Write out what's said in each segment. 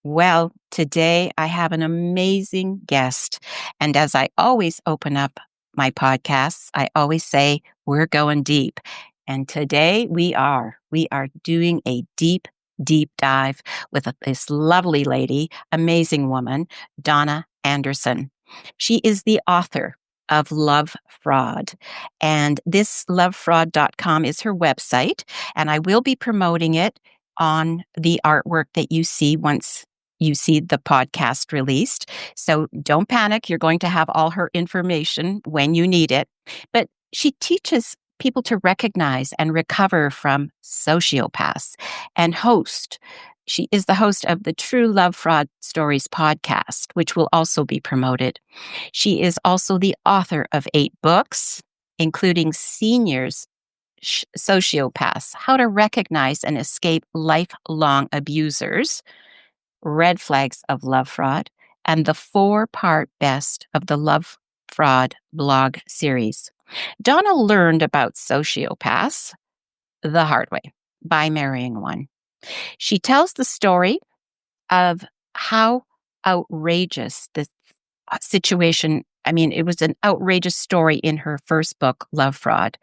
Well, today I have an amazing guest. And as I always open up my podcasts, I always say, we're going deep. And today we are doing a deep, deep dive with this lovely lady, amazing woman, Donna Andersen. She is the author of Love Fraud. And this lovefraud.com is her website. And I will be promoting it on the artwork that you see once you see the podcast released. So don't panic. You're going to have all her information when you need it. But she teaches people to recognize and recover from sociopaths and host. She is the host of the True Love Fraud Stories podcast, which will also be promoted. She is also the author of 8 books, including Seniors Sociopaths, How to Recognize and Escape Lifelong Abusers, Red Flags of Love Fraud, and the 4-part best of the Love Fraud blog series. Donna learned about sociopaths the hard way by marrying one. She tells the story of how outrageous the situation. I mean, it was an outrageous story in her first book, Love Fraud.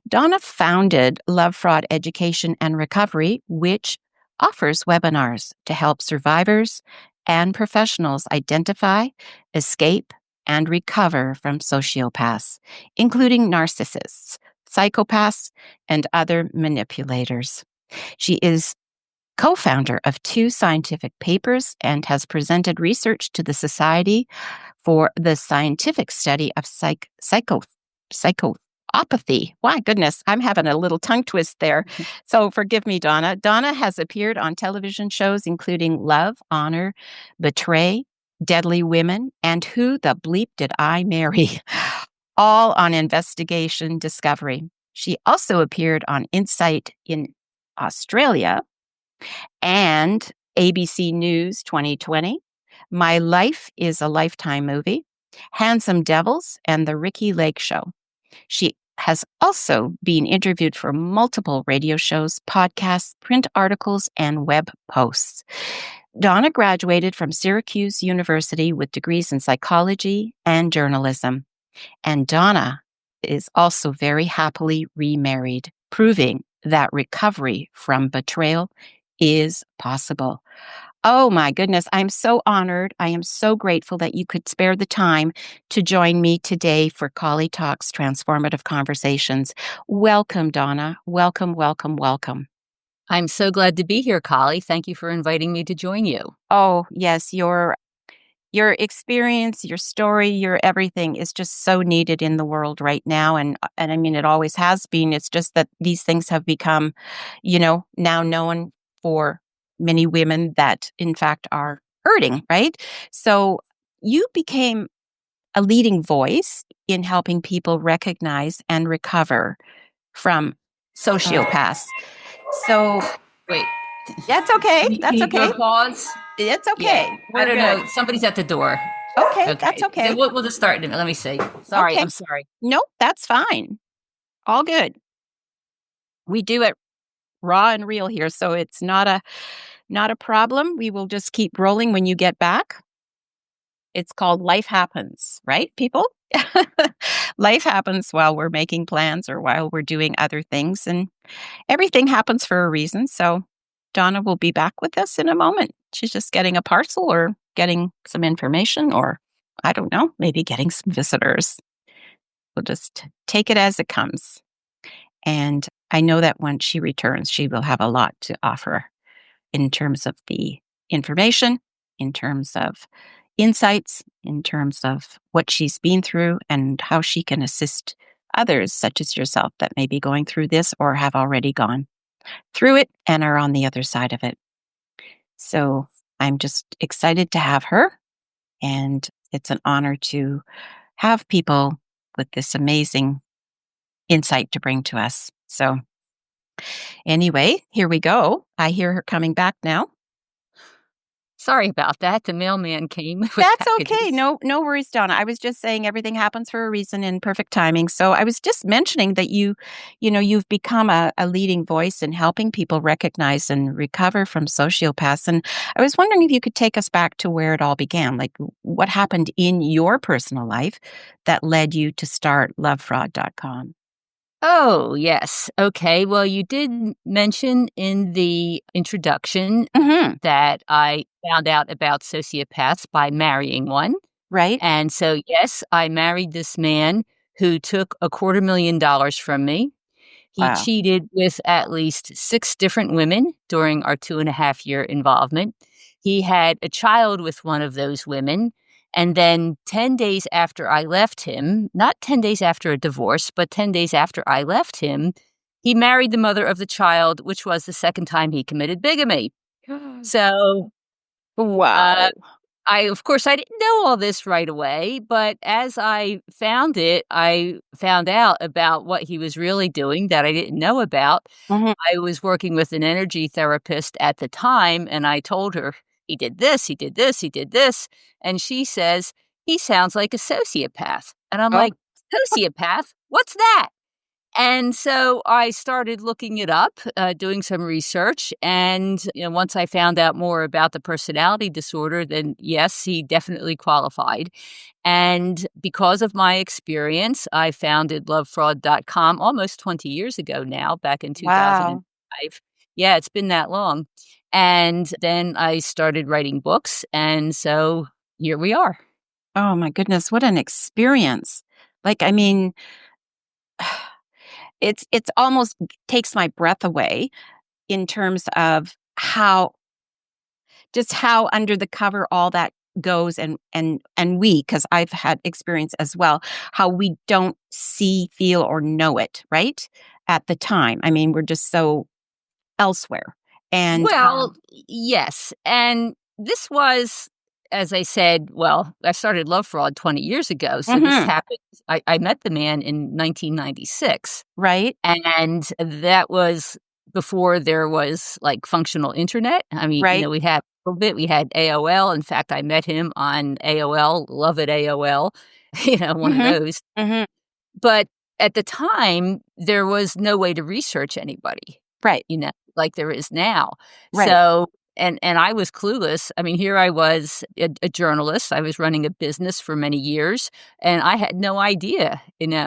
Donna founded Love Fraud Education and Recovery, which offers webinars to help survivors and professionals identify, escape, and recover from sociopaths, including narcissists, psychopaths, and other manipulators. She is co-founder of 2 scientific papers and has presented research to the Society for the Scientific Study of Psychopathy. My goodness, I'm having a little tongue twist there. So forgive me, Donna. Donna has appeared on television shows including Love, Honor, Betray, Deadly Women, and Who the Bleep Did I Marry? All on Investigation Discovery. She also appeared on Insight in Australia and ABC News 2020. My Life is a Lifetime Movie, Handsome Devils, and The Ricky Lake Show. She has also been interviewed for multiple radio shows, podcasts, print articles, and web posts. Donna graduated from Syracuse University with degrees in psychology and journalism. And Donna is also very happily remarried, proving that recovery from betrayal is possible. Oh my goodness, I'm so honored. I am so grateful that you could spare the time to join me today for Colli Talks Transformative Conversations. Welcome, Donna. Welcome, welcome, welcome. I'm so glad to be here, Colli. Thank you for inviting me to join you. Oh, yes, your experience, your story, your everything is just so needed in the world right now. And I mean, it always has been. It's just that these things have become, now known for many women that in fact are hurting, right? So you became a leading voice in helping people recognize and recover from sociopaths. So Wait. that's okay. Can That's you okay. do a pause? It's okay. Yeah. We're I don't good. know. Somebody's at the door. Okay, that's okay. We'll just start. Let me see. Sorry, Okay. I'm sorry. Nope, that's fine. All good. We do it raw and real here, so it's not a problem. We will just keep rolling when you get back. It's called life happens, right, people? Life happens while we're making plans or while we're doing other things, and everything happens for a reason. So Donna will be back with us in a moment. She's just getting a parcel or getting some information, or I don't know, maybe getting some visitors. We'll just take it as it comes. And I know that when she returns, she will have a lot to offer in terms of the information, in terms of insights, in terms of what she's been through and how she can assist others, such as yourself, that may be going through this or have already gone through it and are on the other side of it. So I'm just excited to have her. And it's an honor to have people with this amazing insight to bring to us. So anyway, here we go. I hear her coming back now. Sorry about that. The mailman came with That's okay. packages. No worries, Donna. I was just saying everything happens for a reason in perfect timing. So I was just mentioning that you've become a leading voice in helping people recognize and recover from sociopaths. And I was wondering if you could take us back to where it all began. Like what happened in your personal life that led you to start lovefraud.com? Oh, yes. Okay. Well, you did mention in the introduction Mm-hmm. that I found out about sociopaths by marrying one. Right? And so, yes, I married this man who took $250,000 from me. He Wow. cheated with at least 6 different women during our 2.5-year involvement. He had a child with one of those women, and then 10 days after I left him, not 10 days after a divorce, but 10 days after I left him, he married the mother of the child, which was the second time he committed bigamy. So, uh Wow. of course, I didn't know all this right away, but as I found out about what he was really doing that I didn't know about. Mm-hmm. I was working with an energy therapist at the time, and I told her, "He did this, he did this, he did this." And she says, "He sounds like a sociopath." And I'm Oh, like, "Sociopath? What's that?" And so I started looking it up, doing some research, and, once I found out more about the personality disorder, then yes, he definitely qualified. And because of my experience, I founded lovefraud.com almost 20 years ago now, back in wow. 2005. Yeah, it's been that long. And then I started writing books, and so here we are. Oh my goodness, what an experience. Like, I mean, it's almost takes my breath away in terms of how under the cover all that goes and we, because I've had experience as well, how we don't see, feel, or know it, right? At the time. I mean, we're just so elsewhere. And Well, yes, and this was, as I said, well, I started Love Fraud 20 years ago, so this mhm, happened. I met the man in 1996, right, and that was before there was, like, functional internet. I mean, right. we had a little bit, we had AOL. In fact, I met him on AOL, love it AOL, one of Mhm, those. mhm, But at the time, there was no way to research anybody, right, like there is now. right. So and I was clueless. I mean, here I was a journalist. I was running a business for many years, and I had no idea,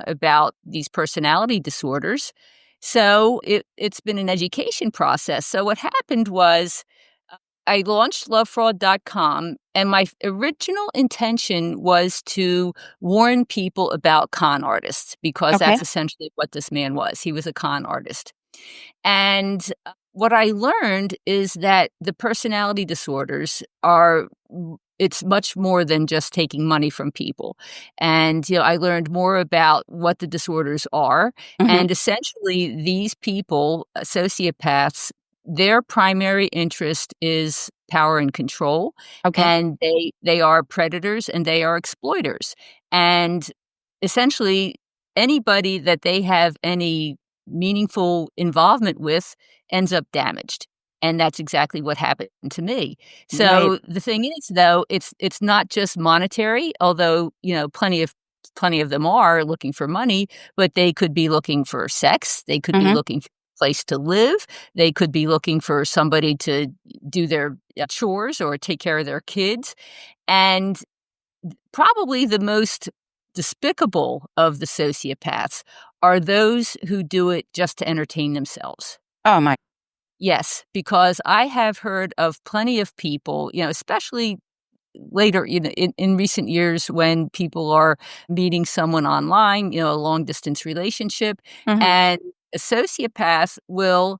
about these personality disorders. So it's been an education process. So what happened was I launched lovefraud.com, and my original intention was to warn people about con artists because Okay. that's essentially what this man was. He was a con artist. And what I learned is that the personality disorders it's much more than just taking money from people. And, I learned more about what the disorders are. Mhm, And essentially, these people, sociopaths, their primary interest is power and control. okay. And they are predators and they are exploiters. And essentially, anybody that they have any meaningful involvement with ends up damaged. And that's exactly what happened to me. Right. So the thing is, though, it's not just monetary, although, plenty of them are looking for money, but they could be looking for sex, they could be Mhm. looking for a place to live, they could be looking for somebody to do their chores or take care of their kids. And probably the most despicable of the sociopaths are those who do it just to entertain themselves. Oh my Yes, because I have heard of plenty of people, especially later, in recent years when people are meeting someone online, a long distance relationship, mhm. and a sociopath will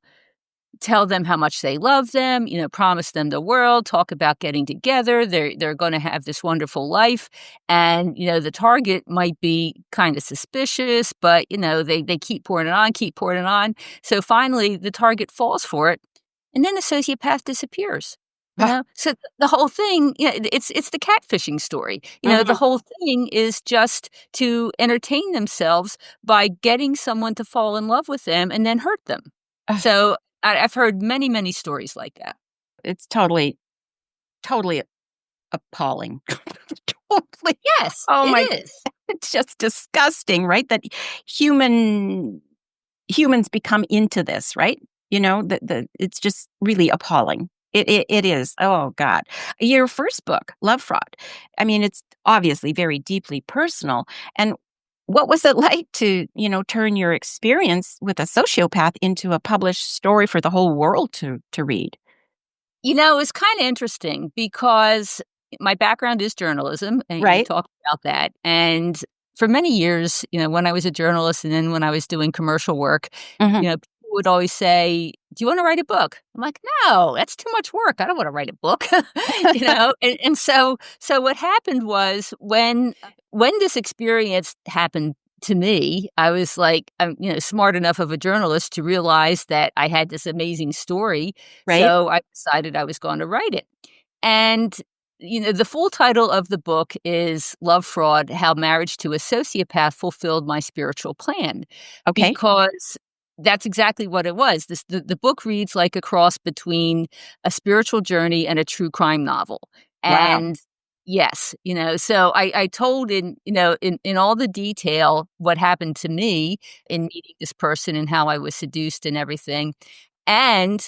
tell them how much they love them, promise them the world, talk about getting together. They're going to have this wonderful life, and the target might be kind of suspicious, but they keep pouring it on, keep pouring it on. So finally, the target falls for it, and then the sociopath disappears. Ah, So the whole thing, it's the catfishing story. The mhm. whole thing is just to entertain themselves by getting someone to fall in love with them and then hurt them. Ah, So I've heard many, many stories like that. it's totally totally appalling. Totally. Yes, Oh it my, is. it's just disgusting, right? That human humans become into this, right? The it's just really appalling. It is. Oh God. Your first book, Love Fraud. I mean, it's obviously very deeply personal. And what was it like to, turn your experience with a sociopath into a published story for the whole world to read? It's kinda interesting because my background is journalism, and you Right? talked about that, and for many years, when I was a journalist and then when I was doing commercial work, Hmm. people would always say, "Do you wanna write a book?" I'm like, "No, that's too much work. I don't wanna write a book." And so what happened was when this experience happened to me, I was like, smart enough of a journalist to realize that I had this amazing story, Right? so I decided I was going to write it. And, the full title of the book is Love Fraud: How Marriage to a Sociopath Fulfilled My Spiritual Plan, Okay. because that's exactly what it was. The book reads like a cross between a spiritual journey and a true crime novel. Wow. And yes, so I told in all the detail what happened to me in meeting this person and how I was seduced and everything. And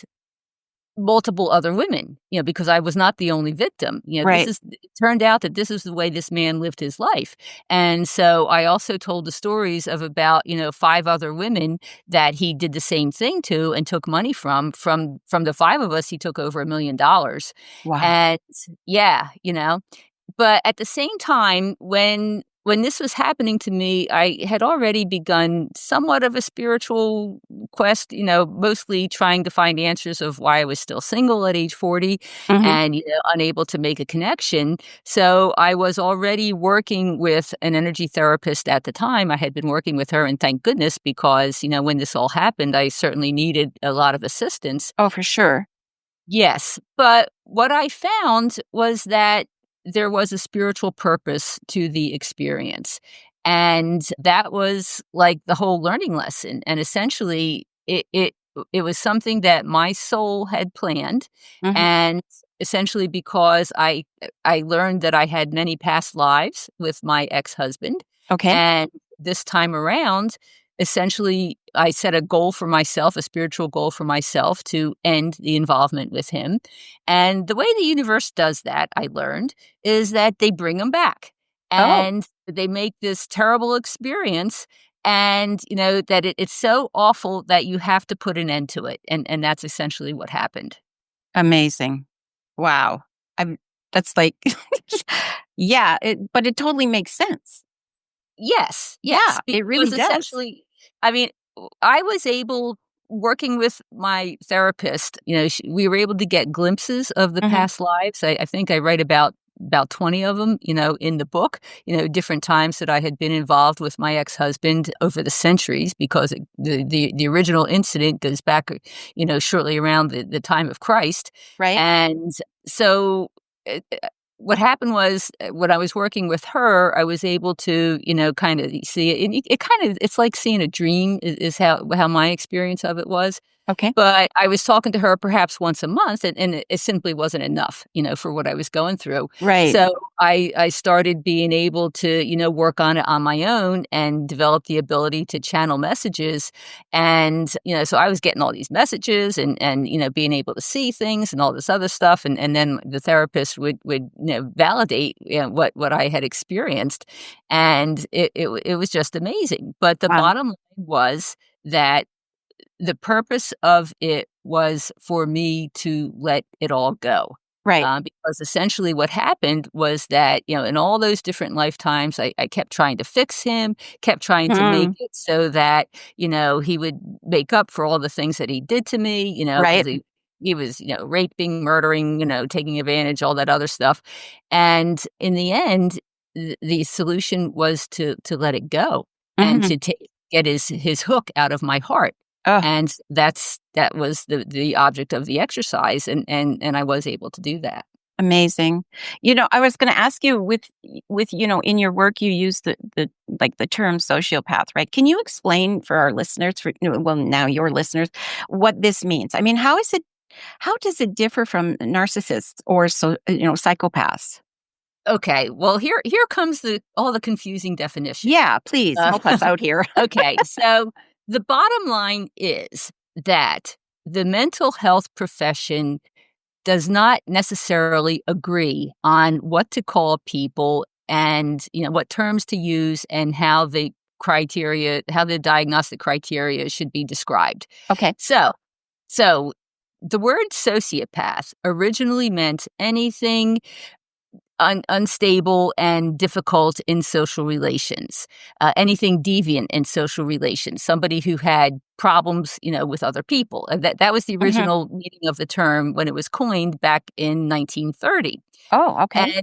multiple other women, because I was not the only victim. Right. It turned out that this is the way this man lived his life. And so I also told the stories of about, 5 other women that he did the same thing to and took money from the 5 of us, he took over $1 million. Wow. And yeah, but at the same time, when this was happening to me, I had already begun somewhat of a spiritual quest, mostly trying to find answers of why I was still single at age 40 Hmm. and, unable to make a connection. So I was already working with an energy therapist at the time. I had been working with her, and thank goodness, because, when this all happened, I certainly needed a lot of assistance. Oh, for sure. Yes, but what I found was that there was a spiritual purpose to the experience, and that was, like, the whole learning lesson, and essentially, it was something that my soul had planned, Hmm. and essentially because I learned that I had many past lives with my ex-husband, Okay. and this time around, essentially, I set a goal for myself, a spiritual goal for myself, to end the involvement with him. And the way the universe does that, I learned, is that they bring them back Oh, and they make this terrible experience. And, that it's so awful that you have to put an end to it. And that's essentially what happened. amazing. Wow. I'm that's like yeah, but it totally makes sense. Yes, Yeah, yes, it really because does. essentially, I mean, I was able, working with my therapist, we were able to get glimpses of the Mhm. past lives. I think I write about 20 of them, in the book, different times that I had been involved with my ex-husband over the centuries, because the original incident goes back, shortly around the time of Christ. Right? And so, what happened was, when I was working with her, I was able to, kind of see it. And it kind of, it's like seeing a dream is how my experience of it was. Okay. But I was talking to her perhaps once a month, and it simply wasn't enough, for what I was going through. Right. So I started being able to, work on it on my own and develop the ability to channel messages. And, so I was getting all these messages and, being able to see things and all this other stuff. And then the therapist would, validate, what I had experienced. And it was just amazing. But the Wow. bottom line was that the purpose of it was for me to let it all go. Right. Because essentially what happened was that, in all those different lifetimes, I kept trying to fix him, kept trying to make Mm. it so that, he would make up for all the things that he did to me, because Right. he was, raping, murdering, taking advantage, all that other stuff. And in the end, the solution was to let it go and Mhm. to get his hook out of my heart. Oh, And that was the object of the exercise, and I was able to do that. amazing. I was gonna ask you with, in your work, you use the term sociopath, right? Can you explain for our listeners, well, now your listeners, what this means? I mean, how is it How does it differ from narcissists or psychopaths? Okay, well, here comes all the confusing definitions. Yeah, please Uh, help us out here. okay, so the bottom line is that the mental health profession does not necessarily agree on what to call people and, what terms to use and how the diagnostic criteria should be described. Okay. So the word sociopath originally meant anything unstable and difficult in social relations, anything deviant in social relations, somebody who had problems, with other people. That was the Mhm. original meaning of the term when it was coined back in 1930. Oh, okay.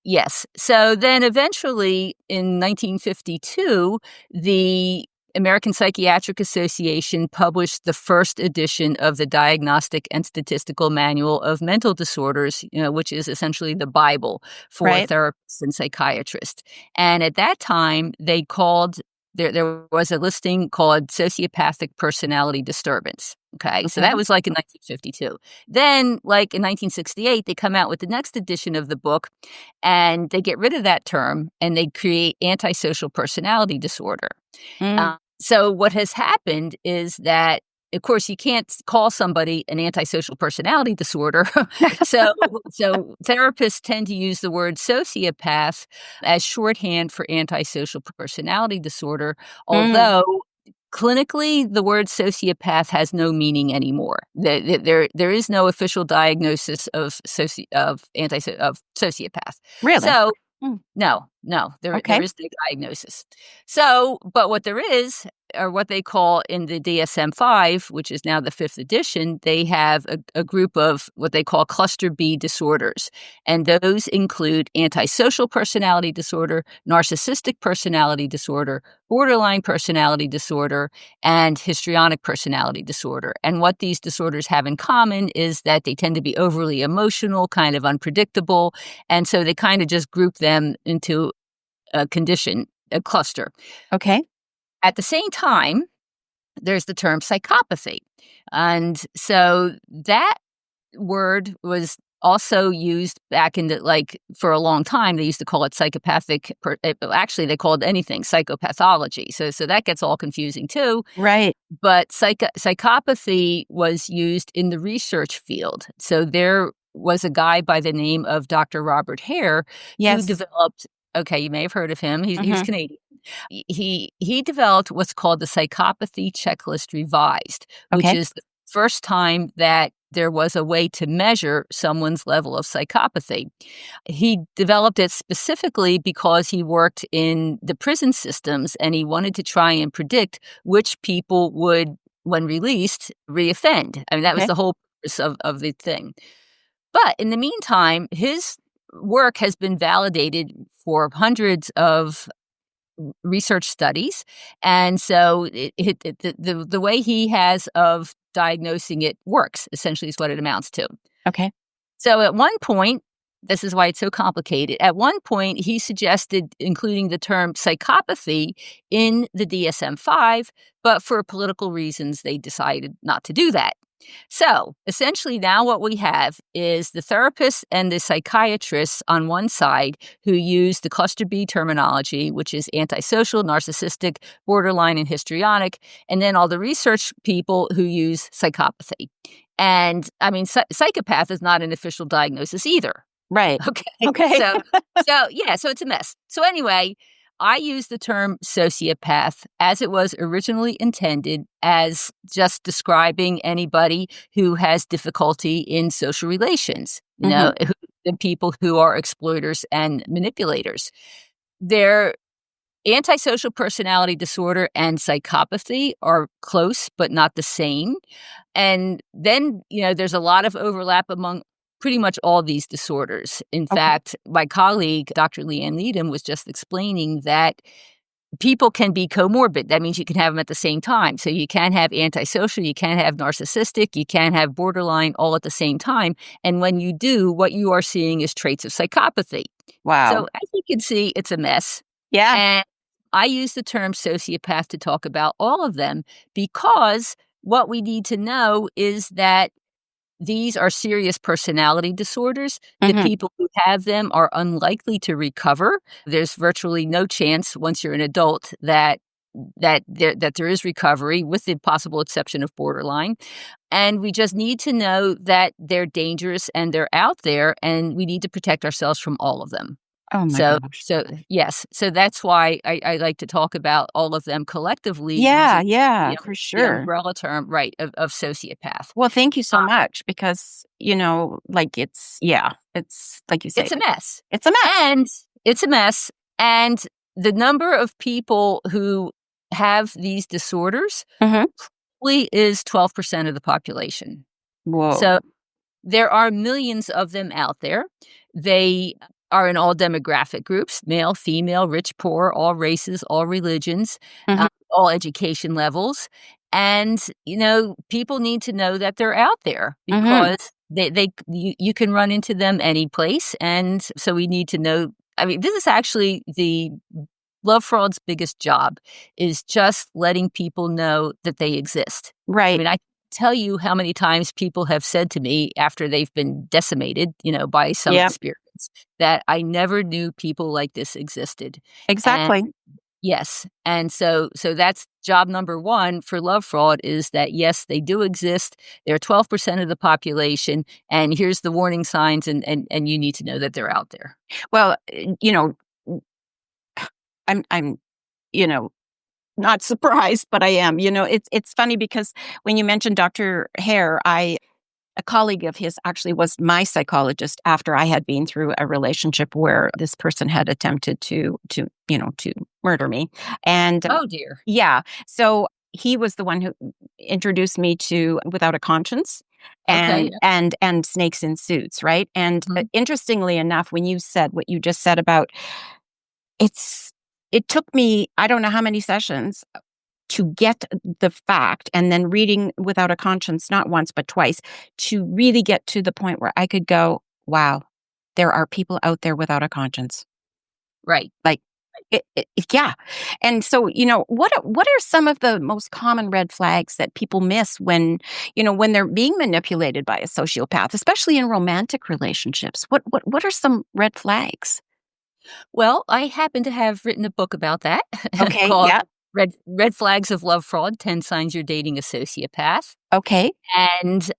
Yes. So then eventually in 1952, the American Psychiatric Association published the first edition of the Diagnostic and Statistical Manual of Mental Disorders, which is essentially the Bible for Right. therapists and psychiatrists. And at that time, they called there was a listing called sociopathic personality disturbance. Okay, so Okay. that was like in 1952. Then, like in 1968, they come out with the next edition of the book and they get rid of that term and they create antisocial personality disorder. Mm. So what has happened is that, of course, you can't call somebody an antisocial personality disorder. so so therapists tend to use the word sociopath as shorthand for antisocial personality disorder, Mm. although clinically the word sociopath has no meaning anymore. There is no official diagnosis of sociopath. Really? So Mm. no, there Okay. is no diagnosis. So, but what there is, or what they call in the DSM-5, which is now the 5th edition, they have a group of what they call cluster B disorders. And those include antisocial personality disorder, narcissistic personality disorder, borderline personality disorder, and histrionic personality disorder. And what these disorders have in common is that they tend to be overly emotional, kind of unpredictable, and so they kind of just group them into a condition, a cluster. Okay. At the same time, there's the term psychopathy. And so that word was also used back in for a long time. They used to call it actually, they called anything psychopathology. So that gets all confusing too. Right. But psychopathy was used in the research field. So there was a guy by the name of Dr. Robert Hare who Yes. developed. Okay, you may have heard of him. He was Mhm. Canadian. He developed what's called the Psychopathy Checklist Revised, which Okay. is the first time that there was a way to measure someone's level of psychopathy. He developed it specifically because he worked in the prison systems and he wanted to try and predict which people would, when released, reoffend. I mean, that was Okay. the whole purpose of the thing. But in the meantime, his work has been validated for hundreds of research studies, and so the way he has of diagnosing it works, essentially, is what it amounts to. Okay. So at one point, this is why it's so complicated. At one point, he suggested including the term psychopathy in the DSM-5, but for political reasons, they decided not to do that. So essentially, now what we have is the therapists and the psychiatrists on one side who use the cluster B terminology, which is antisocial, narcissistic, borderline, and histrionic, and then all the research people who use psychopathy. And I mean, psychopath is not an official diagnosis either. Right. Okay. Okay. So it's a mess. So anyway, I use the term sociopath as it was originally intended, as just describing anybody who has difficulty in social relations, Mhm. the people who are exploiters and manipulators. Their antisocial personality disorder and psychopathy are close, but not the same. And then, there's a lot of overlap among pretty much all these disorders. In Okay. fact, my colleague, Dr. Leanne Needham, was just explaining that people can be comorbid. That means you can have them at the same time. So you can have antisocial, you can have narcissistic, you can have borderline all at the same time. And when you do, what you are seeing is traits of psychopathy. So Wow. as you can see, it's a mess. Yeah. And I use the term sociopath to talk about all of them because what we need to know is that these are serious personality disorders. The Mhm. people who have them are unlikely to recover. There's virtually no chance once you're an adult that there is recovery, with the possible exception of borderline. And we just need to know that they're dangerous and they're out there, and we need to protect ourselves from all of them. Oh my So gosh. so yes, so that's why I like to talk about all of them collectively Yeah, using yeah, for the sure. umbrella term, right, of sociopath. Well, thank you so Uh, much because, like, it's like you say, it's a mess, it's a mess. and it's a mess, and the number of people who have these disorders Mhm. probably is 12% of the population. So Whoa. there are millions of them out there. They are in all demographic groups: male, female, rich, poor, all races, all religions, Mhm. all education levels. And, people need to know that they're out there Mhm. because you can run into them any place. And so we need to know. I mean, this is actually the love fraud's biggest job, is just letting people know that they exist. I Right. mean, I tell you how many times people have said to me after they've been decimated, by some Yeah, experience, that I never knew people like this existed. And exactly. yes, and so that's job number one for love fraud, is that yes, they do exist. They're 12% of the population, and here's the warning signs, and you need to know that they're out there. Well, I'm, you know, not surprised, but I am. It's funny because when you mentioned Dr. Hare, a colleague of his actually was my psychologist after I had been through a relationship where this person had attempted to murder me. And Oh dear. yeah, so he was the one who introduced me to Without a Conscience Okay. and Snakes in Suits, right? And Mhm. interestingly enough, when you said what you just said about it's it took me I don't know how many sessions to get the fact, and then reading Without a Conscience not once but twice, to really get to the point where I could go, "Wow, there are people out there without a conscience." Right. Like, yeah. And so, what are some of the most common red flags that people miss when they're being manipulated by a sociopath, especially in romantic relationships? What are some red flags? Well, I happen to have written a book about that Okay, called yeah. Red Flags of Love Fraud: 10 Signs You're Dating a Sociopath. Okay, And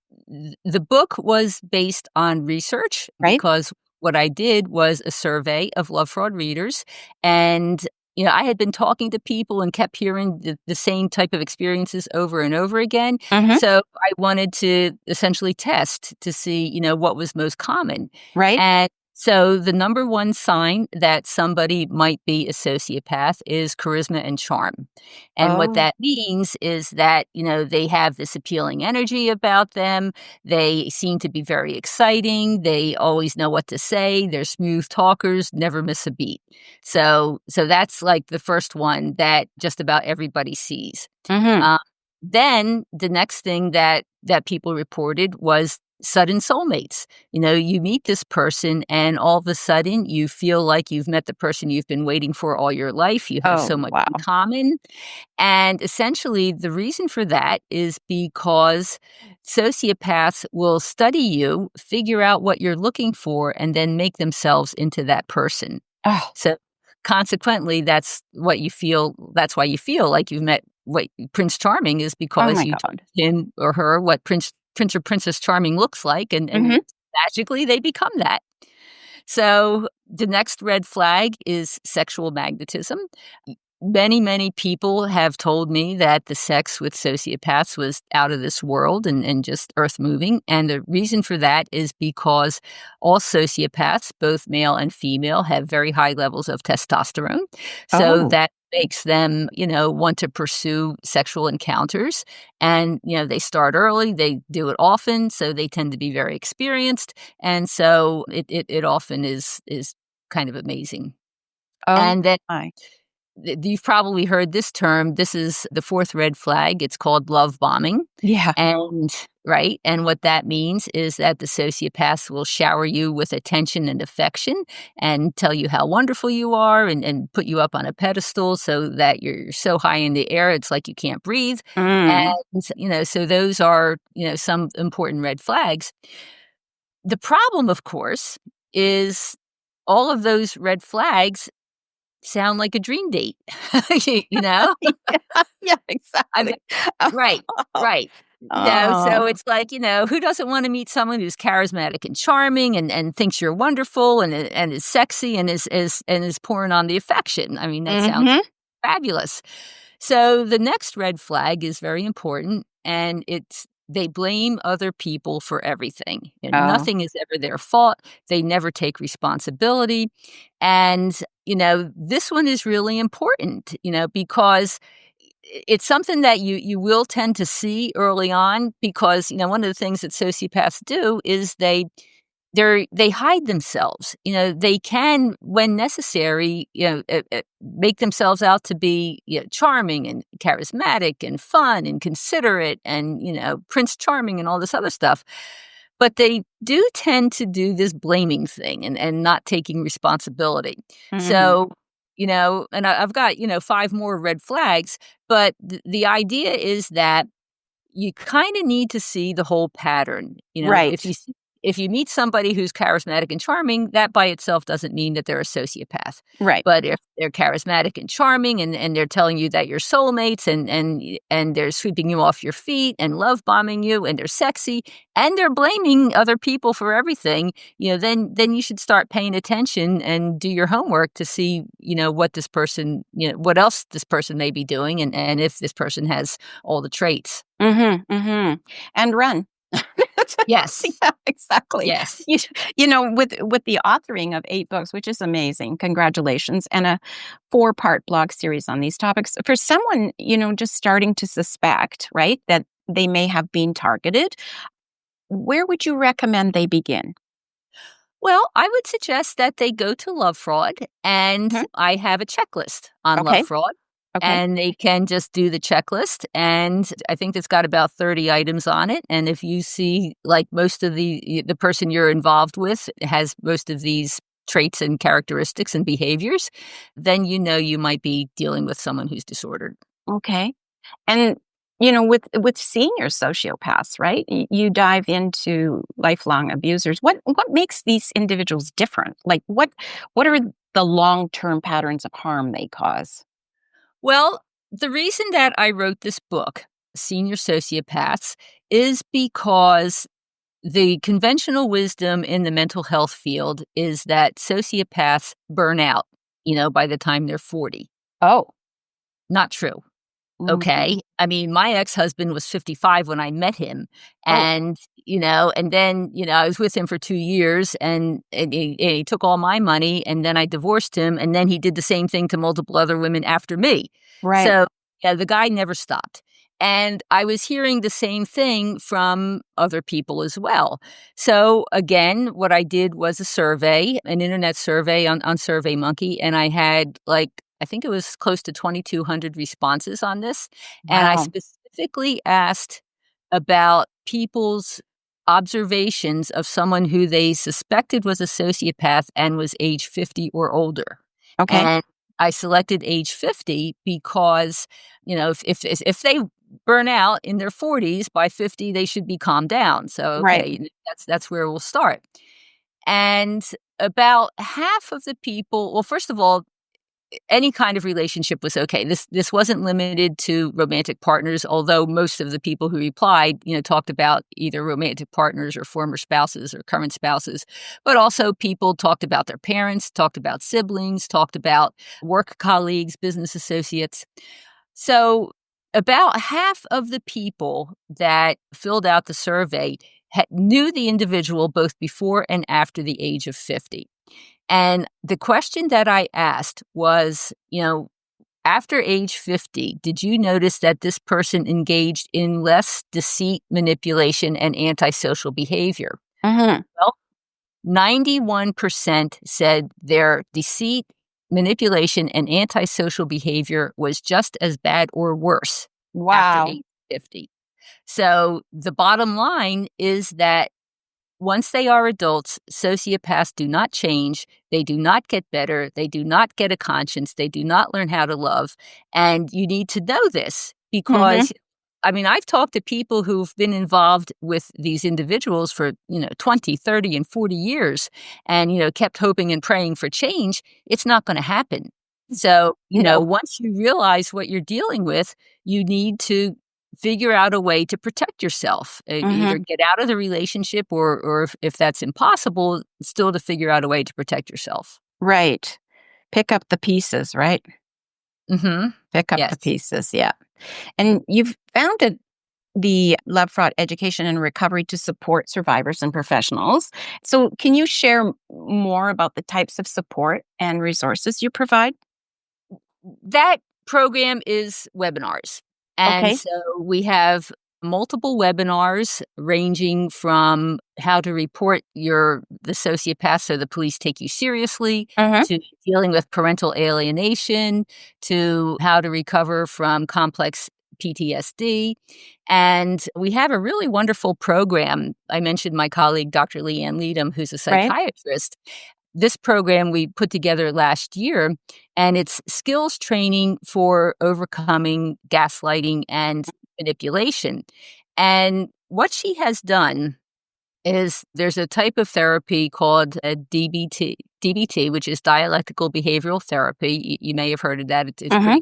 the book was based on research, right? because what I did was a survey of love fraud readers. And, I had been talking to people and kept hearing the same type of experiences over and over again. Mhm, So I wanted to essentially test to see, what was most common. right? And so the number one sign that somebody might be a sociopath is charisma and charm. And what Oh, that means is that, they have this appealing energy about them. They seem to be very exciting. They always know what to say. They're smooth talkers, never miss a beat. So that's like the first one that just about everybody sees. mhm. Uh, then the next thing that people reported was sudden soulmates. You meet this person and all of a sudden you feel like you've met the person you've been waiting for all your life. You have Oh, so much in wow. common. And essentially, the reason for that is because sociopaths will study you, figure out what you're looking for, and then make themselves into that person. Oh, So consequently, that's what you feel. That's why you feel like you've met what Prince Charming is, oh because my you told god. him or her what Prince or Princess Charming looks like, and Mhm. magically they become that. So the next red flag is sexual magnetism. Many, many people have told me that the sex with sociopaths was out of this world and just earth moving. And the reason for that is because all sociopaths, both male and female, have very high levels of testosterone. So Oh, that makes them, want to pursue sexual encounters. And, they start early, they do it often, so they tend to be very experienced. And so it often is kind of amazing. oh And then my. you've probably heard this term. This is the fourth red flag. It's called love bombing. Yeah. And right. And what that means is that the sociopaths will shower you with attention and affection and tell you how wonderful you are and put you up on a pedestal so that you're so high in the air, it's like you can't breathe. Mm. And, so those are, some important red flags. The problem, of course, is all of those red flags sound like a dream date, you know? Yeah, I mean, exactly. right, right. So Oh. it's like, who doesn't want to meet someone who's charismatic and charming and thinks you're wonderful and is sexy and is pouring on the affection? I mean, that sounds Mhm. fabulous. So the next red flag is very important, and they blame other people for everything. Oh. Nothing is ever their fault. They never take responsibility. And, this one is really important, because it's something that you will tend to see early on because, one of the things that sociopaths do is they hide themselves. They can, when necessary, make themselves out to be charming and charismatic and fun and considerate and, Prince Charming and all this other stuff. But they do tend to do this blaming thing and not taking responsibility. Mm. So, and I've got, 5 more red flags, but the idea is that you kinda need to see the whole pattern. Right. If you meet somebody who's charismatic and charming, that by itself doesn't mean that they're a sociopath. Right. But if they're charismatic and charming and they're telling you that you're soulmates and they're sweeping you off your feet and love bombing you and they're sexy and they're blaming other people for everything, then you should start paying attention and do your homework to see, what this person, what else this person may be doing and if this person has all the traits. Mhm, mhm. And run. Yes. Yeah, exactly. Yes. You with the authoring of 8 books, which is amazing, congratulations, and a 4-part blog series on these topics. For someone, just starting to suspect, right, that they may have been targeted, where would you recommend they begin? Well, I would suggest that they go to Love Fraud, and Mhm. I have a checklist on Love Okay, Fraud, okay. and they can just do the checklist, and I think it's got about 30 items on it, and if you see, like, most of the person you're involved with has most of these traits and characteristics and behaviors, then you might be dealing with someone who's disordered. Okay. And with senior sociopaths, right? You dive into lifelong abusers. What makes these individuals different? Like what are the long-term patterns of harm they cause? Well, the reason that I wrote this book, Senior Sociopaths, is because the conventional wisdom in the mental health field is that sociopaths burn out, by the time they're 40. Oh. Not true. Mhm. Okay. I mean, my ex-husband was 55 when I met him. Oh, And then, I was with him for 2 years and he took all my money and then I divorced him. And then he did the same thing to multiple other women after me. right. So, yeah, the guy never stopped. And I was hearing the same thing from other people as well. So again, what I did was a survey, an internet survey on SurveyMonkey, and I had I think it was close to 2,200 responses on this. And I Wow. specifically asked about people's observations of someone who they suspected was a sociopath and was age 50 or older. Okay. And I selected age 50 because, if they burn out in their 40s, by 50 they should be calmed down. So Right. okay, that's where we'll start. And about half of the people, well, first of all, any kind of relationship was okay. This wasn't limited to romantic partners, although most of the people who replied, talked about either romantic partners or former spouses or current spouses, but also people talked about their parents, talked about siblings, talked about work colleagues, business associates. So about half of the people that filled out the survey knew the individual both before and after the age of 50. And the question that I asked was, after age 50, did you notice that this person engaged in less deceit, manipulation, and antisocial behavior? Mhm. Well, 91% said their deceit manipulation, and antisocial behavior was just as bad or worse after Wow. age 50. So the bottom line is that once they are adults, sociopaths do not change. They do not get better. They do not get a conscience. They do not learn how to love. And you need to know this Mhm. because, I mean, I've talked to people who've been involved with these individuals for, 20, 30, and 40 years and, kept hoping and praying for change. It's not going to happen. So, No. once you realize what you're dealing with, you need to figure out a way to protect yourself. Either Mhm. get out of the relationship or if that's impossible, still to figure out a way to protect yourself. Right. Pick up the pieces, right? Mhm. Pick up the Yes. pieces, yeah. And you've founded the Love Fraud Education and Recovery to support survivors and professionals. So, can you share more about the types of support and resources you provide? That program is webinars. And Okay. so we have multiple webinars ranging from how to report the sociopath so the police take you seriously, Mhm. to dealing with parental alienation, to how to recover from complex PTSD. And we have a really wonderful program. I mentioned my colleague, Dr. Leanne Leadham, who's a Right. psychiatrist. This program we put together last year, and it's skills training for overcoming gaslighting and manipulation. And what she has done is there's a type of therapy called a DBT, which is dialectical behavioral therapy. You may have heard of that. It's Mhm. pretty.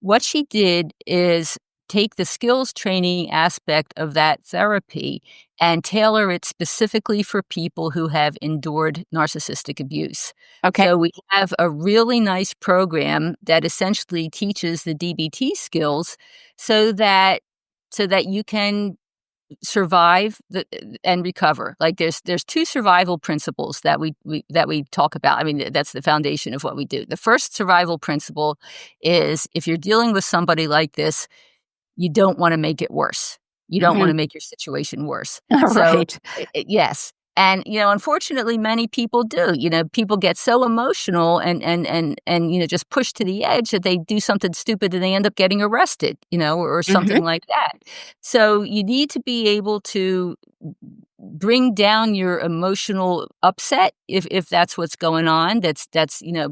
What she did is take the skills training aspect of that therapy and tailor it specifically for people who have endured narcissistic abuse. Okay. So we have a really nice program that essentially teaches the DBT skills so that you can survive and recover. Like there's two survival principles that we talk about. I mean, that's the foundation of what we do. The first survival principle is if you're dealing with somebody like this, you don't want to make it worse. You don't want Mhm. to make your situation worse. So, Right. yes. And, unfortunately, many people do. People get so emotional and just pushed to the edge that they do something stupid and they end up getting arrested, or Mhm. something like that. So you need to be able to bring down your emotional upset if that's what's going on, that's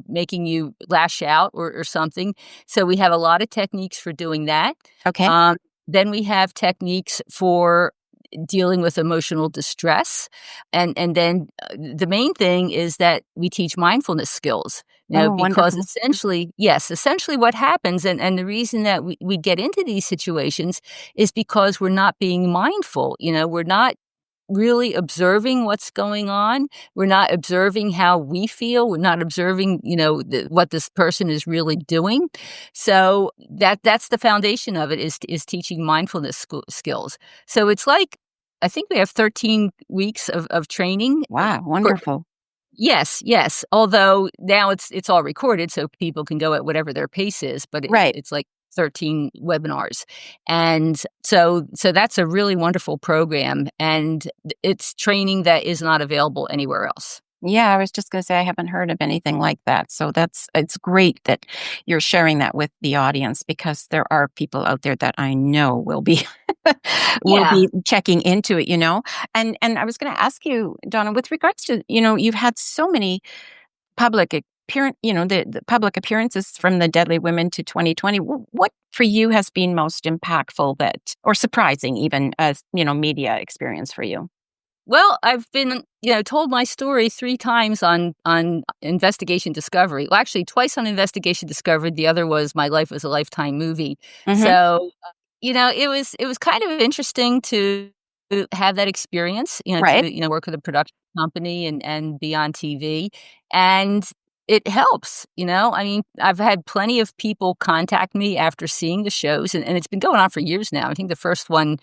making you lash out or something. So we have a lot of techniques for doing that. Okay. um, then we have techniques for dealing with emotional distress, and then the main thing is that we teach mindfulness skills, Oh, because wonderful. essentially what happens, and the reason that we get into these situations is because we're not being mindful. We're not really observing what's going on. We're not observing how we feel. We're not observing, what this person is really doing. So that's the foundation of it is teaching mindfulness skills. So it's like I think we have 13 weeks of training Wow, for. wonderful. Yes, yes. Although now it's all recorded, so people can go at whatever their pace is, but Right. it's like 13 webinars, and so that's a really wonderful program, and it's training that is not available anywhere else. Yeah, I was just gonna say I haven't heard of anything like that. So it's great that you're sharing that with the audience because there are people out there that I know will be will Yeah. be checking into it. And I was gonna ask you, Donna, with regards to, you've had so many public the public appearances from the Deadly Women to 2020. What for you has been most impactful that or surprising even as, media experience for you? Well, I've been, told my story 3 times on Investigation Discovery. Well, actually, twice on Investigation Discovery. The other was My Life Was a Lifetime movie. Mhm. So, it was kind of interesting to have that experience, Right. work with a production company and be on TV, and it helps. I mean, I've had plenty of people contact me after seeing the shows, and it's been going on for years now. I think the first one,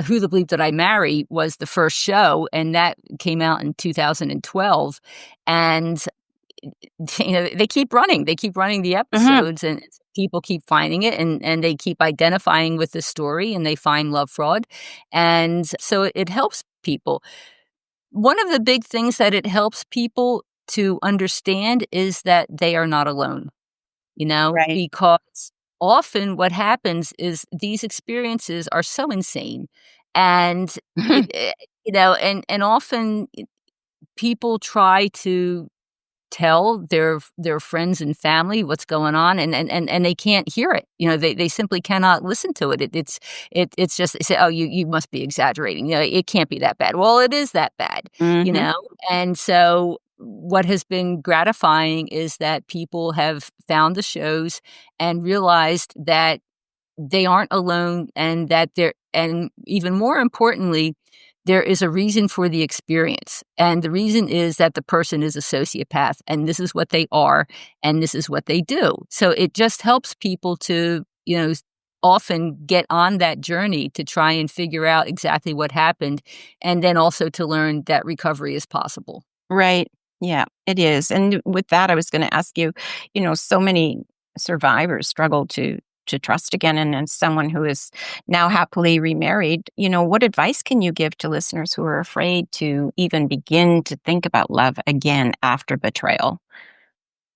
Who the Bleep Did I Marry, was the first show, and that came out in 2012, and, they keep running the Mhm. episodes, and people keep finding it, and they keep identifying with the story, and they find love fraud, and so it helps people. One of the big things that it helps people to understand is that they are not alone, Right. because often what happens is these experiences are so insane and and often people try to tell their friends and family what's going on and they can't hear it. They simply cannot listen to it. It's just they say, "Oh, you must be exaggerating. It can't be that bad." Well, it is that bad, you Hmm. know? And so what has been gratifying is that people have found the shows and realized that they aren't alone and that and even more importantly, there is a reason for the experience. And the reason is that the person is a sociopath and this is what they are and this is what they do. So it just helps people to, often get on that journey to try and figure out exactly what happened and then also to learn that recovery is possible. Right. Yeah, it is. And with that, I was going to ask you, so many survivors struggle to trust again. And as someone who is now happily remarried, what advice can you give to listeners who are afraid to even begin to think about love again after betrayal?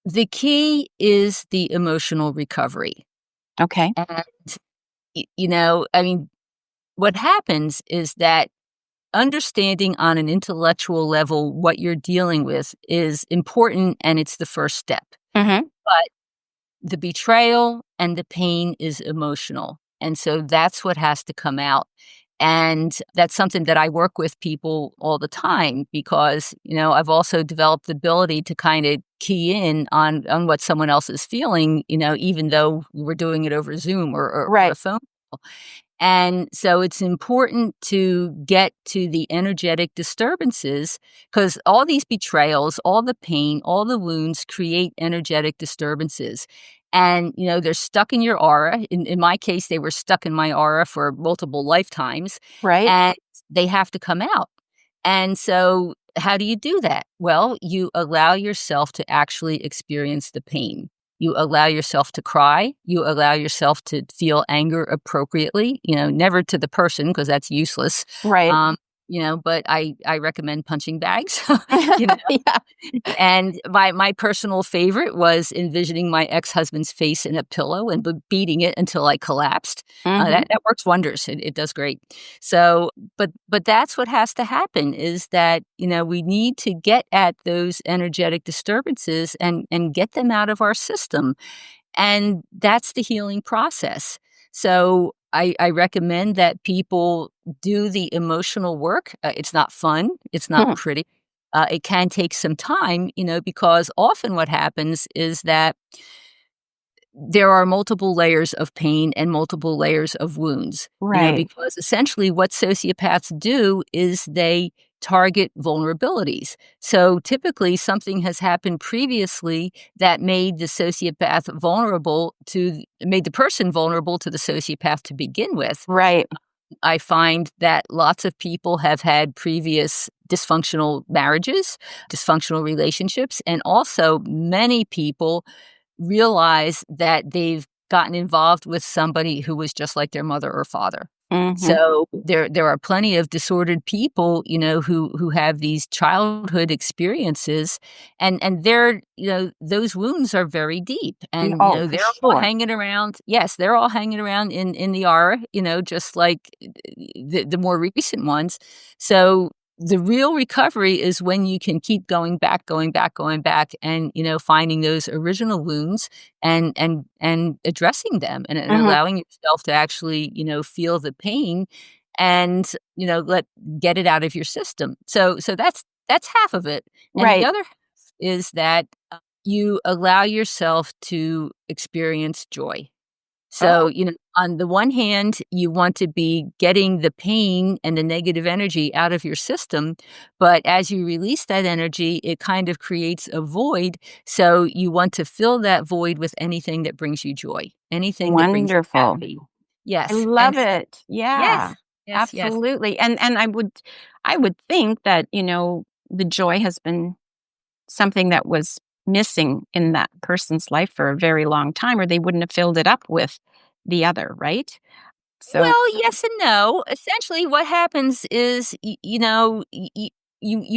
The key is the emotional recovery. Okay. And, I mean, what happens is that understanding on an intellectual level what you're dealing with is important and it's the first step. Hmm. But the betrayal and the pain is emotional. And so that's what has to come out. And that's something that I work with people all the time because, I've also developed the ability to kind of key in on what someone else is feeling, even though we're doing it over Zoom or Right. a phone call. And so it's important to get to the energetic disturbances because all these betrayals, all the pain, all the wounds create energetic disturbances. And, they're stuck in your aura. In my case, they were stuck in my aura for multiple lifetimes Right. and they have to come out. And so, how do you do that? Well, you allow yourself to actually experience the pain. You allow yourself to cry. You allow yourself to feel anger appropriately, never to the person because that's useless. Right. Um, but I recommend punching bags, you know, Yeah. and my personal favorite was envisioning my ex-husband's face in a pillow and beating it until I collapsed. Hmm. That works wonders. It does great. So, but that's what has to happen is that we need to get at those energetic disturbances and get them out of our system, and that's the healing process. So I recommend that people do the emotional work. It's not fun. It's not pretty. It can take some time, because often what happens is that there are multiple layers of pain and multiple layers of wounds, Right. because essentially what sociopaths do is they target vulnerabilities. So typically something has happened previously that made the sociopath made the person vulnerable to the sociopath to begin with. Right. I find that lots of people have had previous dysfunctional marriages, dysfunctional relationships, and also many people realize that they've gotten involved with somebody who was just like their mother or father. Hmm. So there are plenty of disordered people, who have these childhood experiences and they're, those wounds are very deep and Oh, for they're all sure. hanging around. Yes, they're all hanging around in the aura, just like the more recent ones. So the real recovery is when you can keep going back, going back, going back, and finding those original wounds and addressing them and Hmm. allowing yourself to actually feel the pain and get it out of your system. So that's half of it, and the Right. other half is that you allow yourself to experience joy. So, Oh, on the one hand, you want to be getting the pain and the negative energy out of your system, but as you release that energy, it kind of creates a void. So, you want to fill that void with anything that brings you joy, anything that brings you wonderful. happy. I Yes. And love it. yes, Yeah, yes, yes. absolutely. And I would think that, the joy has been something that was missing in that person's life for a very long time, or they wouldn't have filled it up with the other, right? So, Well, yes and no. Essentially, what happens is, you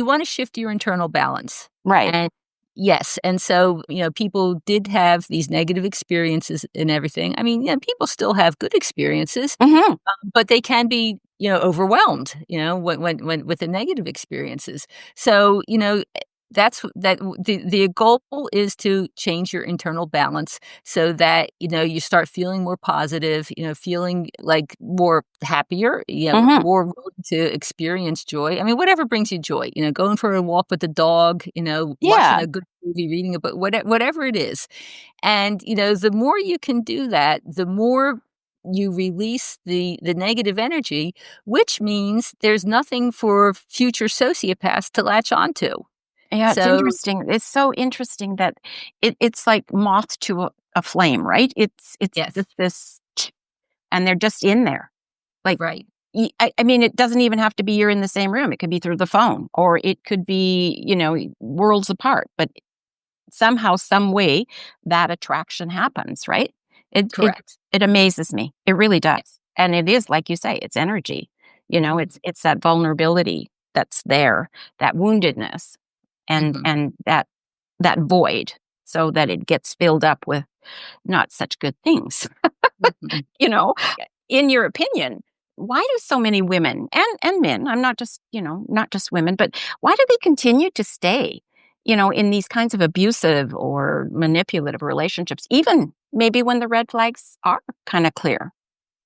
want to shift your internal balance. right. Yes. And so, people did have these negative experiences and everything. I mean, people still have good experiences, Hmm. but they can be, overwhelmed, when with the negative experiences. So, the goal is to change your internal balance so that, you start feeling more positive, feeling like more happier, Hmm. more willing to experience joy. I mean, whatever brings you joy, going for a walk with the dog, watching Yeah. a good movie, reading a book, whatever it is. And, the more you can do that, the more you release the negative energy, which means there's nothing for future sociopaths to latch onto. Yeah, it's So interesting. It's so interesting that it's like moth to a flame, right? It's yes, just this, and they're just in there. Like, right, I mean, it doesn't even have to be you're in the same room. It could be through the phone, or it could be, worlds apart. But somehow, some way, that attraction happens, right? It it correct. it amazes me. It really Yes. does, and it is like you say, it's energy. Mhm, It's that vulnerability that's there, that woundedness, mhm, and that void, so that it gets filled up with not such good things. mhm. you know, in your opinion, why do so many women and men, I'm not just, not just women, but why do they continue to stay, in these kinds of abusive or manipulative relationships, even maybe when the red flags are kind of clear?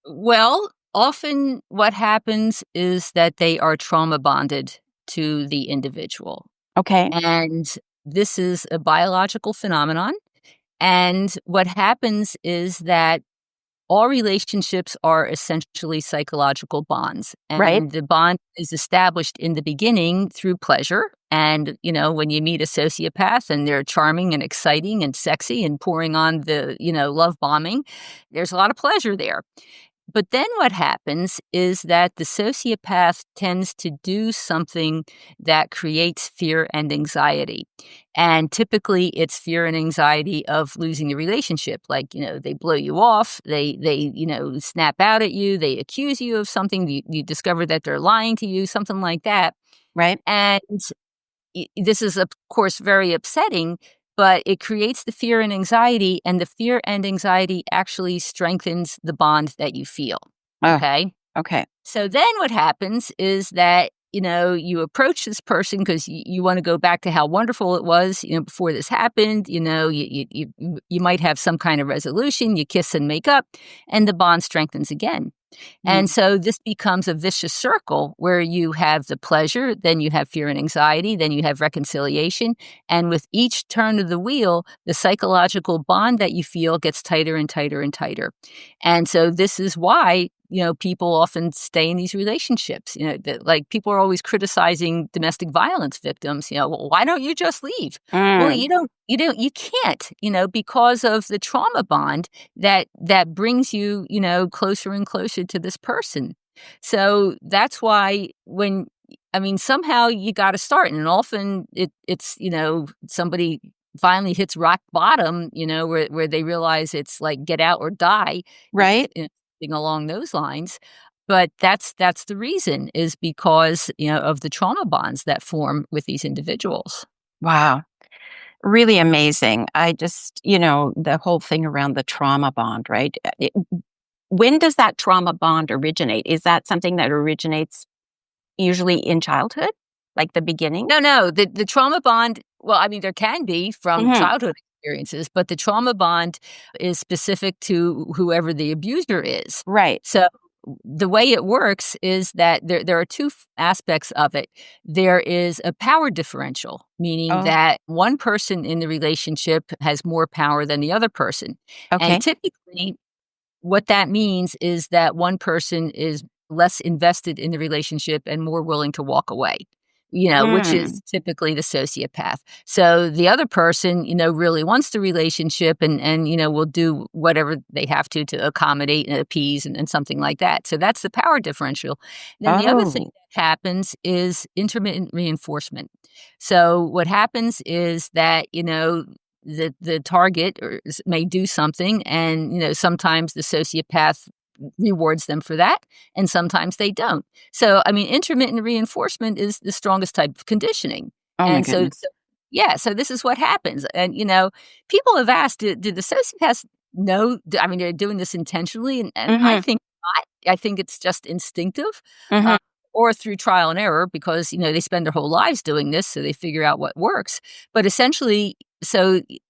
Well, often what happens is that they are trauma bonded to the individual, Okay. and this is a biological phenomenon. And what happens is that all relationships are essentially psychological bonds, Right. and the bond is established in the beginning through pleasure. And, when you meet a sociopath and they're charming and exciting and sexy and pouring on the, love bombing, there's a lot of pleasure there. But then what happens is that the sociopath tends to do something that creates fear and anxiety. And typically it's fear and anxiety of losing the relationship. Like, they blow you off, they, snap out at you, they accuse you of something, you discover that they're lying to you, something like that. Right. And this is, of course, very upsetting, but it creates the fear and anxiety, and the fear and anxiety actually strengthens the bond that you feel. Oh, Okay. okay. So then what happens is that, you approach this person because you want to go back to how wonderful it was, before this happened. You might have some kind of resolution, you kiss and make up, and the bond strengthens again. And Mm. so this becomes a vicious circle where you have the pleasure, then you have fear and anxiety, then you have reconciliation. And with each turn of the wheel, the psychological bond that you feel gets tighter and tighter and tighter. And so this is why, people often stay in these relationships. Like people are always criticizing domestic violence victims. Well, why don't you just leave? Well, Mm. you can't, because of the trauma bond that brings you, closer and closer to this person. So that's why somehow you got to start, and often it's somebody finally hits rock bottom, where they realize it's like get out or die, Right. something along those lines. But that's the reason is because of the trauma bonds that form with these individuals. Wow. Really amazing. I just, the whole thing around the trauma bond, right? When does that trauma bond originate? Is that something that originates usually in childhood, like the beginning? No, the trauma bond, well, there can be from Hmm. childhood experiences, but the trauma bond is specific to whoever the abuser is. Right. So the way it works is that there are two aspects of it. There is a power differential, meaning Oh, that one person in the relationship has more power than the other person. And okay. typically what that means is that one person is less invested in the relationship and more willing to walk away, which Mm. is typically the sociopath. So the other person, really wants the relationship and will do whatever they have to accommodate and appease and something like that. So that's the power differential. Then the other thing Oh, that happens is intermittent reinforcement. So what happens is that, the target may do something, and sometimes the sociopath rewards them for that, and sometimes they don't. So intermittent reinforcement is the strongest type of conditioning. oh my And so goodness. Yeah, so this is what happens. And, people have asked, did the sociopaths know? I mean, they're doing this intentionally. And I Mhm, think not. I think it's just instinctive mhm. uh, or through trial and error because, they spend their whole lives doing this. So they figure out what works. But essentially,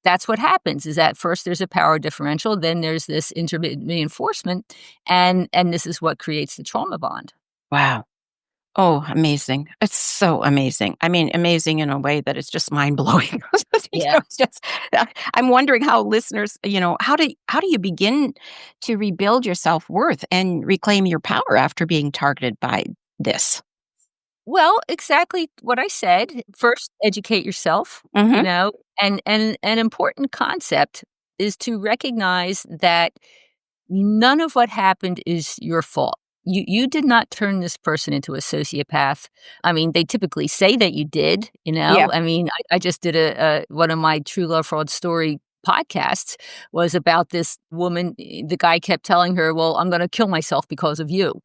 that's what happens is that first there's a power differential, then there's this intermittent reinforcement. And this is what creates the trauma bond. Wow. Oh, amazing. It's so amazing. I mean, amazing in a way that it's just mind-blowing. Yeah. It's just I'm wondering how listeners, how do you begin to rebuild your self-worth and reclaim your power after being targeted by this? Well, exactly what I said. First, educate yourself, Mhm. and an important concept is to recognize that none of what happened is your fault. You did not turn this person into a sociopath. I mean, they typically say that you did, Yeah. I mean, I just did a one of my true love fraud story podcasts was about this woman. The guy kept telling her, "Well, I'm going to kill myself because of you,"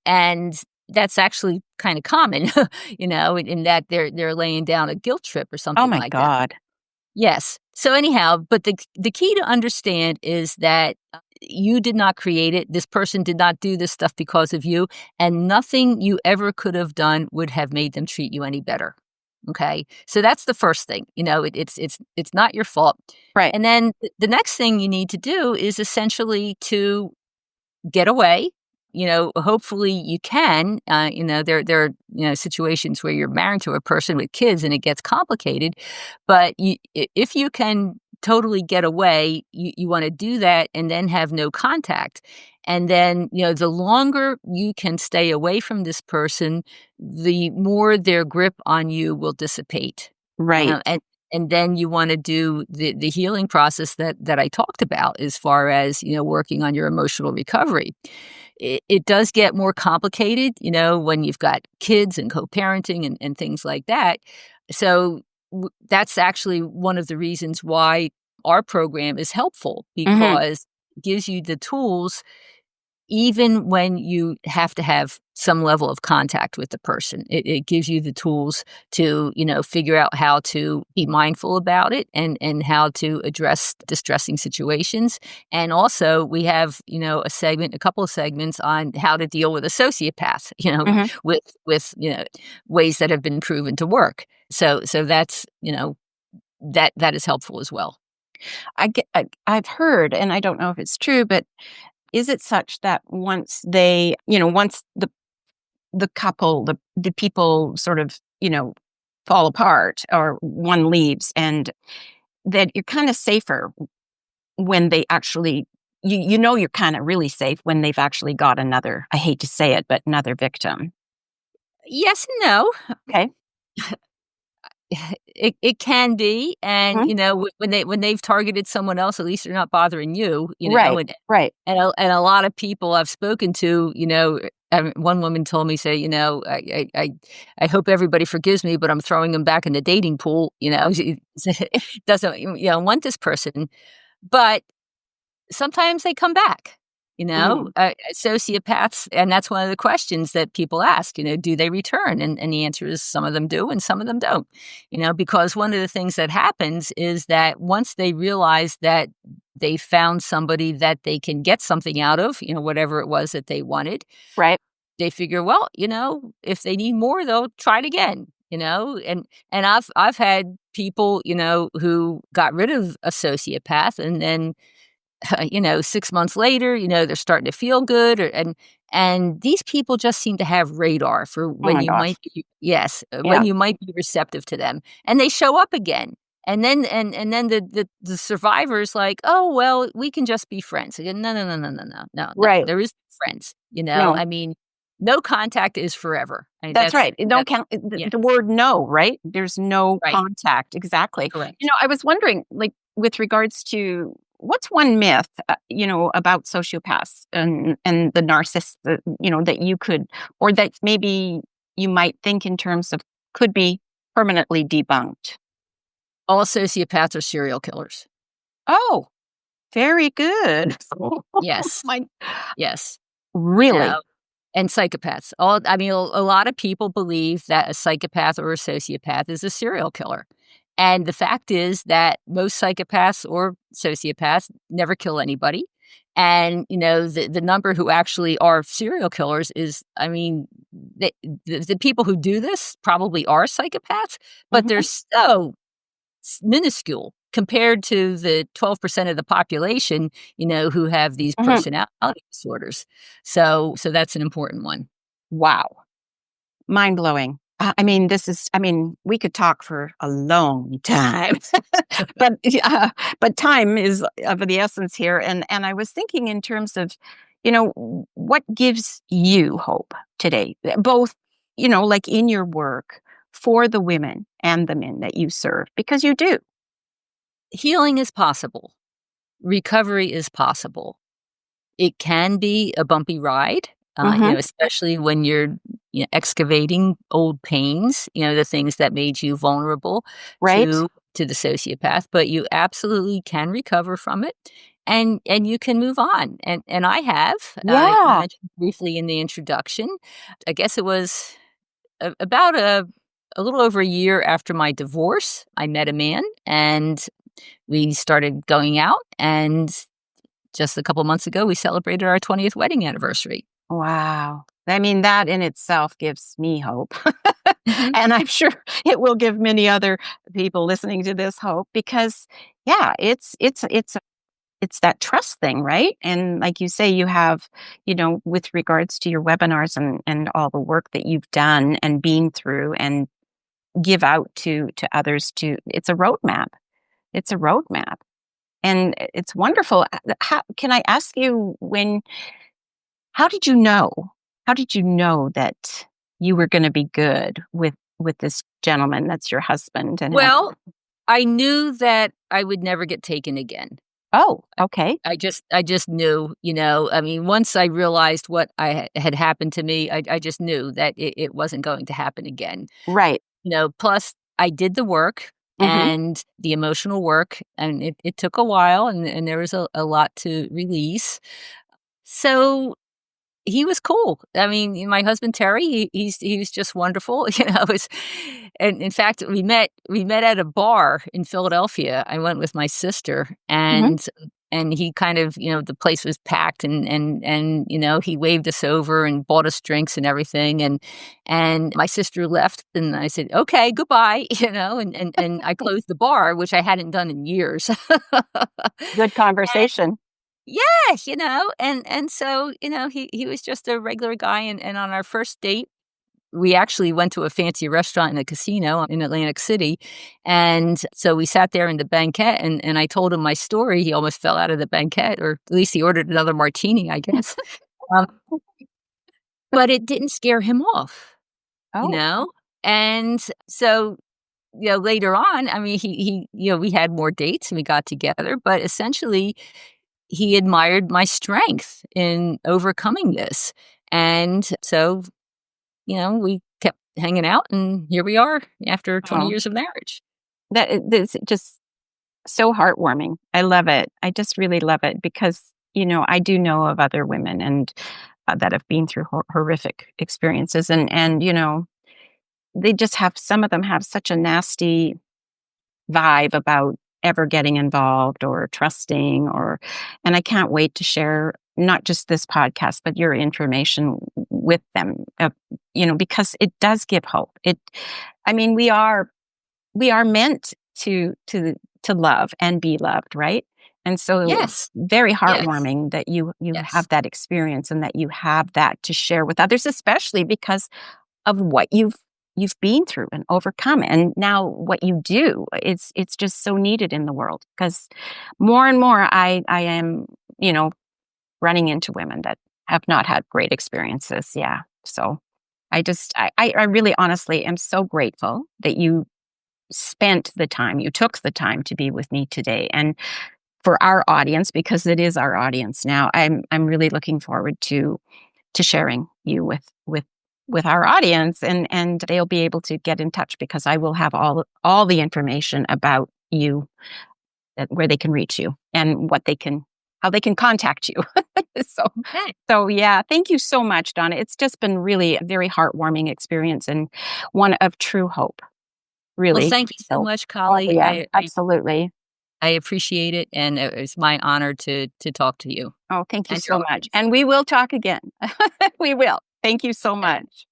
and that's actually kind of common, in that they're laying down a guilt trip or Oh something my like that. god. Yes. So anyhow, but the key to understand is that you did not create it. This person did not do this stuff because of you, and nothing you ever could have done would have made them treat you any better. Okay? So that's the first thing. It's not your fault. Right. And then the next thing you need to do is essentially to get away. Hopefully you can. There are situations where you're married to a person with kids and it gets complicated, but if you can totally get away, you want to do that and then have no contact. And then the longer you can stay away from this person, the more their grip on you will dissipate. Right. And then you want to do the healing process that I talked about as far as, working on your emotional recovery. It does get more complicated, when you've got kids and co-parenting and things like that. So that's actually one of the reasons why our program is helpful Mhm. because it gives you the tools even when you have to have some level of contact with the person. It gives you the tools to, figure out how to be mindful about it and how to address distressing situations. And also we have, a couple of segments on how to deal with a sociopath, Mhm. with, ways that have been proven to work. So that's, that is helpful as well. I've heard, and I don't know if it's true, but is it such that once the couple, the people sort of, fall apart or one leaves and that you're kind of safer when they actually you're kind of really safe when they've actually got another, I hate to say it, but another victim. Yes and no. Okay. It can be, and, Mhm. when they've targeted someone else, at least they're not bothering you, Right. Right. and a lot of people I've spoken to, one woman told me, say, I hope everybody forgives me, but I'm throwing them back in the dating pool," she doesn't, want this person, but sometimes they come back, Mhm. sociopaths, and that's one of the questions that people ask, do they return? And the answer is some of them do and some of them don't, because one of the things that happens is that once they realize that they found somebody that they can get something out of, whatever it was that they wanted, Right. they figure, well, if they need more, they'll try it again. And I've had people, who got rid of a sociopath and then 6 months later, they're starting to feel good and these people just seem to have radar for Oh when my you might gosh. be yes, when Yeah. you might be receptive to them, and they show up again. And then the survivor's like, "Oh, well, we can just be friends." Again, no, no, no, no, no, no, no, no. Right. There is friends, No. I mean, no contact is forever. I mean, That's right. It don't that's count yeah, the word "no," right? There's no right, contact, exactly. correct. I was wondering, like, with regards to what's one myth, about sociopaths and the narcissists that you could or that maybe you might think in terms of could be permanently debunked? All sociopaths are serial killers. Oh, very good. Yes, My yes. really? No. And psychopaths. I mean, a lot of people believe that a psychopath or a sociopath is a serial killer. And the fact is that most psychopaths or sociopaths never kill anybody. And, the number who actually are serial killers is, the people who do this probably are psychopaths, but they're Mhm. so minuscule compared to the 12% of the population, who have these Mhm. personality disorders. So that's an important one. Wow. Mind blowing. We could talk for a long time, but yeah, but time is of the essence here. And I was thinking in terms of, what gives you hope today, both, like in your work for the women and the men that you serve, because you do. Healing is possible. Recovery is possible. It can be a bumpy ride, Hmm. especially when you're excavating old pains, the things that made you vulnerable Right? to the sociopath, but you absolutely can recover from it, and you can move on. And I have. You Yeah. mentioned briefly in the introduction. I guess it was about a little over a year after my divorce. I met a man, and we started going out, and just a couple months ago, we celebrated our 20th wedding anniversary. Wow. I mean, that in itself gives me hope. Mhm. And I'm sure it will give many other people listening to this hope because yeah, it's that trust thing, right? And like you say, you have, with regards to your webinars and all the work that you've done and been through and give out to others to it's a roadmap. It's a roadmap. And it's wonderful. How, can I ask you how did you know? How did you know that you were gonna be good with this gentleman that's your husband and have Well, I knew that I would never get taken again. Oh, okay. I just knew, once I realized what had happened to me, I just knew that it wasn't going to happen again. Right. Plus I did the work Mhm. and the emotional work, and it took a while, and there was a lot to release. So he was cool. My husband Terry, he was just wonderful. And in fact, we met at a bar in Philadelphia. I went with my sister, Mhm. and he kind of, the place was packed, and he waved us over and bought us drinks and everything, and my sister left, and I said, "Okay, goodbye," and I closed the bar, which I hadn't done in years. Good conversation. Yeah, and so, he was just a regular guy, and on our first date, we actually went to a fancy restaurant in a casino in Atlantic City, and so we sat there in the banquette, and I told him my story. He almost fell out of the banquette, or at least he ordered another martini, I guess. Um, but it didn't scare him off, you Oh, know? And so, later on, we had more dates and we got together, but essentially he admired my strength in overcoming this. And so, we kept hanging out, and here we are after 20 oh. years of marriage. That's just so heartwarming. I love it. I just really love it because, I do know of other women and that have been through horrific experiences and they just have some of them have such a nasty vibe about ever getting involved or trusting or and I can't wait to share not just this podcast but your information with them because it does give hope. We are meant to love and be loved, right? And so Yes. very Yes. heartwarming that you Yes. have that experience and that you have that to share with others, especially because of what you've been through and overcome. And now what you do, it's just so needed in the world because more and more I am, running into women that have not had great experiences. Yeah. So I really honestly am so grateful that you took the time to be with me today. And for our audience, because it is our audience now, I'm really looking forward to sharing you with our audience and they'll be able to get in touch because I will have all the information about you where they can reach you and how they can contact you. so Okay. so yeah, thank you so much, Donna. It's just been really a very heartwarming experience and one of true hope. really. Well, thank you so So, much, oh, Colli. yeah, absolutely. I appreciate it, and it's my honor to talk to you Oh, thank you and your so much. audience. And we will talk again. We will. Thank you so Okay. much.